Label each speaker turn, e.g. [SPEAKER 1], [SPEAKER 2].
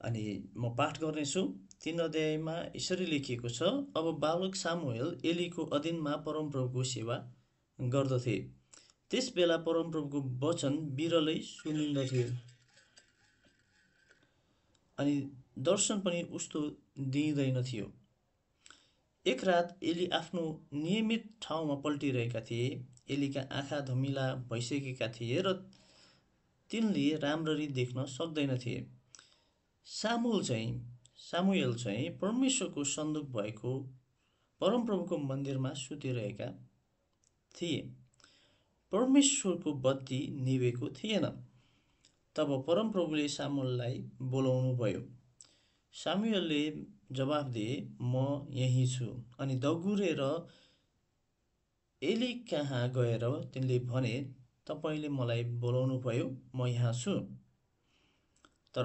[SPEAKER 1] अनि म पाठ गर्नेछु। 3 अध्यायमा यसरी लेखिएको छ, अब बालक सामुएल एलीको अधीनमा परमप्रभुको सेवा गर्दथे। त्यस बेला परमप्रभुको वचन बिरलै सुनिन्दथ्यो अनि दर्शन पनि उस्तो दिइँदैन थियो। एक रात एली आफ्नो नियमित ठाउँमा पल्टिरहेका थिए। एलीका आँखा धमिला भइसकेका थिए र तिनले राम्ररी देख्न सक्दैनथे। सामुएल चाहिँ परमेश्वरको सन्दुक भएको परमप्रभुको मन्दिरमा सुतिरहेका थिए। परमेश्वरको बत्ती निभेको थिएन। तब परमप्रभुले सामुएललाई बोलाउनु भयो। सामुएलले जवाफ दिए, म यहीँ छु। अनि दगुरेर एली कहाँ गएर तिनले भने, तपाईँले मलाई बोलाउनु भयो, म यहाँ छु।